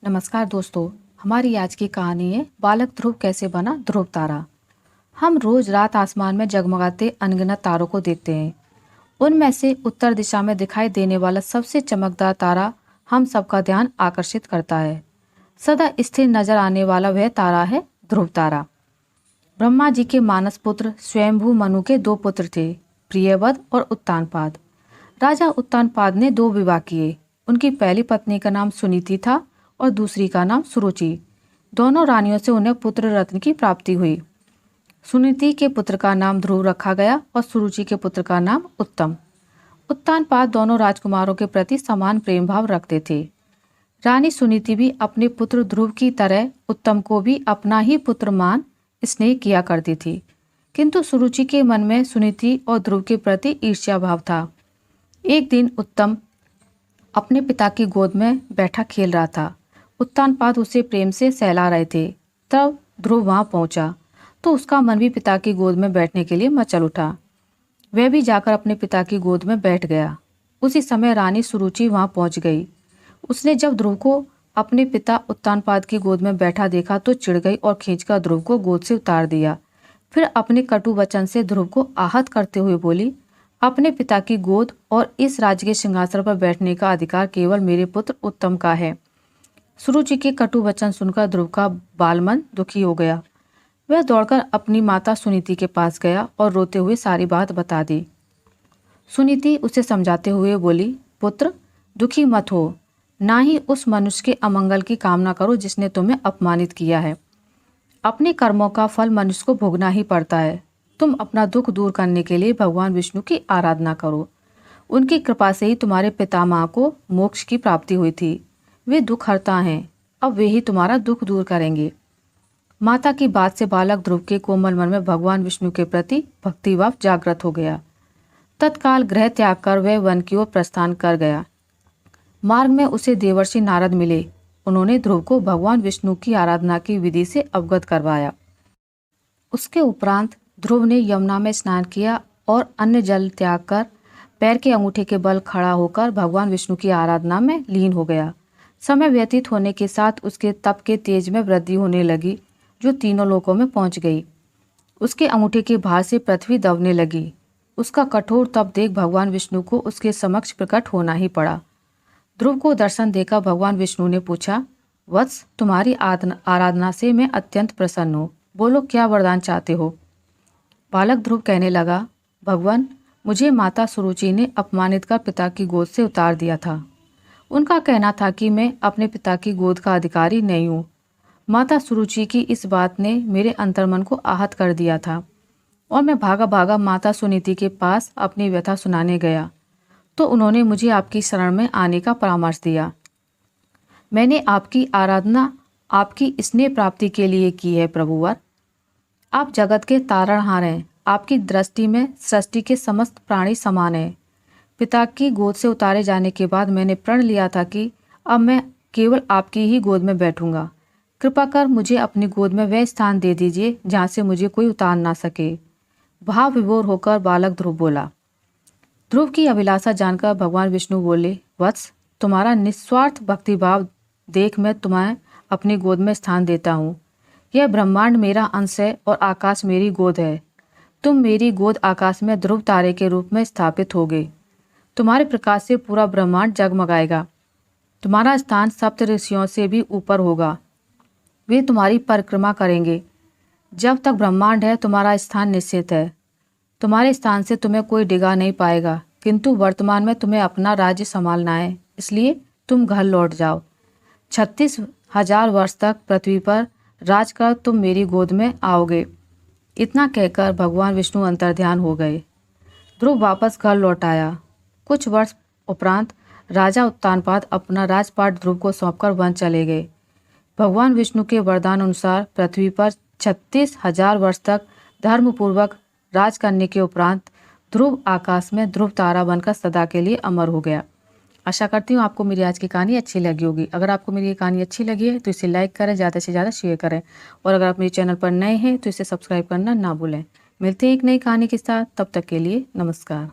नमस्कार दोस्तों। हमारी आज की कहानी है बालक ध्रुव कैसे बना ध्रुव तारा। हम रोज रात आसमान में जगमगाते अनगिनत तारों को देखते हैं। उनमें से उत्तर दिशा में दिखाई देने वाला सबसे चमकदार तारा हम सबका ध्यान आकर्षित करता है। सदा स्थिर नजर आने वाला वह तारा है ध्रुव तारा। ब्रह्मा जी के मानस पुत्र स्वयंभू मनु के दो पुत्र थे, प्रियवद और उत्तानपाद। राजा उत्तानपाद ने दो विवाह किए। उनकी पहली पत्नी का नाम सुनीति था और दूसरी का नाम सुरुचि। दोनों रानियों से उन्हें पुत्र रत्न की प्राप्ति हुई। सुनीति के पुत्र का नाम ध्रुव रखा गया और सुरुचि के पुत्र का नाम उत्तम। उत्तानपाद दोनों राजकुमारों के प्रति समान प्रेम भाव रखते थे। रानी सुनीति भी अपने पुत्र ध्रुव की तरह उत्तम को भी अपना ही पुत्र मान स्नेह किया करती थी, किंतु सुरुचि के मन में सुनीति और ध्रुव के प्रति ईर्ष्या भाव था। एक दिन उत्तम अपने पिता की गोद में बैठा खेल रहा था। उत्तानपाद उसे प्रेम से सहला रहे थे। तब ध्रुव वहां पहुंचा तो उसका मन भी पिता की गोद में बैठने के लिए मचल उठा। वह भी जाकर अपने पिता की गोद में बैठ गया। उसी समय रानी सुरुचि वहां पहुंच गई। उसने जब ध्रुव को अपने पिता उत्तानपाद की गोद में बैठा देखा तो चिढ़ गई और खींचकर ध्रुव को गोद से उतार दिया। फिर अपने कटु वचन से ध्रुव को आहत करते हुए बोली, अपने पिता की गोद और इस राज्य के सिंहासन पर बैठने का अधिकार केवल मेरे पुत्र उत्तम का है। सुरुचि के कटु वचन सुनकर ध्रुव का बालमन दुखी हो गया। वह दौड़कर अपनी माता सुनीति के पास गया और रोते हुए सारी बात बता दी। सुनीति उसे समझाते हुए बोली, पुत्र दुखी मत हो, ना ही उस मनुष्य के अमंगल की कामना करो जिसने तुम्हें अपमानित किया है। अपने कर्मों का फल मनुष्य को भोगना ही पड़ता है। तुम अपना दुख दूर करने के लिए भगवान विष्णु की आराधना करो। उनकी कृपा से ही तुम्हारे पितामह को मोक्ष की प्राप्ति हुई थी। वे दुख हरता हैं, अब वे ही तुम्हारा दुख दूर करेंगे। माता की बात से बालक ध्रुव के कोमल मन में भगवान विष्णु के प्रति भक्तिभाव जागृत हो गया। तत्काल गृह त्याग कर वह वन की ओर प्रस्थान कर गया। मार्ग में उसे देवर्षि नारद मिले। उन्होंने ध्रुव को भगवान विष्णु की आराधना की विधि से अवगत करवाया। उसके उपरांत ध्रुव ने यमुना में स्नान किया और अन्य जल त्याग कर पैर के अंगूठे के बल खड़ा होकर भगवान विष्णु की आराधना में लीन हो गया। समय व्यतीत होने के साथ उसके तप के तेज में वृद्धि होने लगी, जो तीनों लोकों में पहुंच गई। उसके अंगूठे के भार से पृथ्वी दबने लगी। उसका कठोर तप देख भगवान विष्णु को उसके समक्ष प्रकट होना ही पड़ा। ध्रुव को दर्शन देकर भगवान विष्णु ने पूछा, वत्स तुम्हारी आराधना से मैं अत्यंत प्रसन्न हूँ, बोलो क्या वरदान चाहते हो। बालक ध्रुव कहने लगा, भगवान मुझे माता सुरुचि ने अपमानित कर पिता की गोद से उतार दिया था। उनका कहना था कि मैं अपने पिता की गोद का अधिकारी नहीं हूँ। माता सुरुचि की इस बात ने मेरे अंतर्मन को आहत कर दिया था और मैं भागा भागा माता सुनीति के पास अपनी व्यथा सुनाने गया तो उन्होंने मुझे आपकी शरण में आने का परामर्श दिया। मैंने आपकी आराधना आपकी स्नेह प्राप्ति के लिए की है प्रभुवर। आप जगत के तारणहार हैं। आपकी दृष्टि में सृष्टि के समस्त प्राणी समान हैं। पिता की गोद से उतारे जाने के बाद मैंने प्रण लिया था कि अब मैं केवल आपकी ही गोद में बैठूंगा। कृपा कर मुझे अपनी गोद में वह स्थान दे दीजिए जहाँ से मुझे कोई उतार ना सके। भाव विभोर होकर बालक ध्रुव बोला। ध्रुव की अभिलाषा जानकर भगवान विष्णु बोले, वत्स तुम्हारा निस्वार्थ भक्तिभाव देख मैं तुम्हें अपनी गोद में स्थान देता हूँ। यह ब्रह्मांड मेरा अंश है और आकाश मेरी गोद है। तुम मेरी गोद आकाश में ध्रुव तारे के रूप में स्थापित होगे। तुम्हारे प्रकाश से पूरा ब्रह्मांड जगमगाएगा। तुम्हारा स्थान सप्त ऋषियों से भी ऊपर होगा। वे तुम्हारी परिक्रमा करेंगे। जब तक ब्रह्मांड है तुम्हारा स्थान निश्चित है। तुम्हारे स्थान से तुम्हें कोई डिगा नहीं पाएगा, किंतु वर्तमान में तुम्हें अपना राज्य संभालना है, इसलिए तुम घर लौट जाओ। 36,000 वर्ष तक पृथ्वी पर राज कर तुम मेरी गोद में आओगे। इतना कहकर भगवान विष्णु अंतर्ध्यान हो गए। ध्रुव वापस घर लौट आया। कुछ वर्ष उपरांत राजा उत्तानपाद अपना राजपाट ध्रुव को सौंपकर वन चले गए। भगवान विष्णु के वरदान अनुसार पृथ्वी पर 36,000 वर्ष तक धर्मपूर्वक राज करने के उपरांत ध्रुव आकाश में ध्रुव तारा बनकर सदा के लिए अमर हो गया। आशा करती हूँ आपको मेरी आज की कहानी अच्छी लगी होगी। अगर आपको मेरी ये कहानी अच्छी लगी है तो इसे लाइक करें, ज़्यादा से ज़्यादा शेयर करें और अगर आप मेरे चैनल पर नए हैं तो इसे सब्सक्राइब करना ना भूलें। मिलते हैं एक नई कहानी के साथ, तब तक के लिए नमस्कार।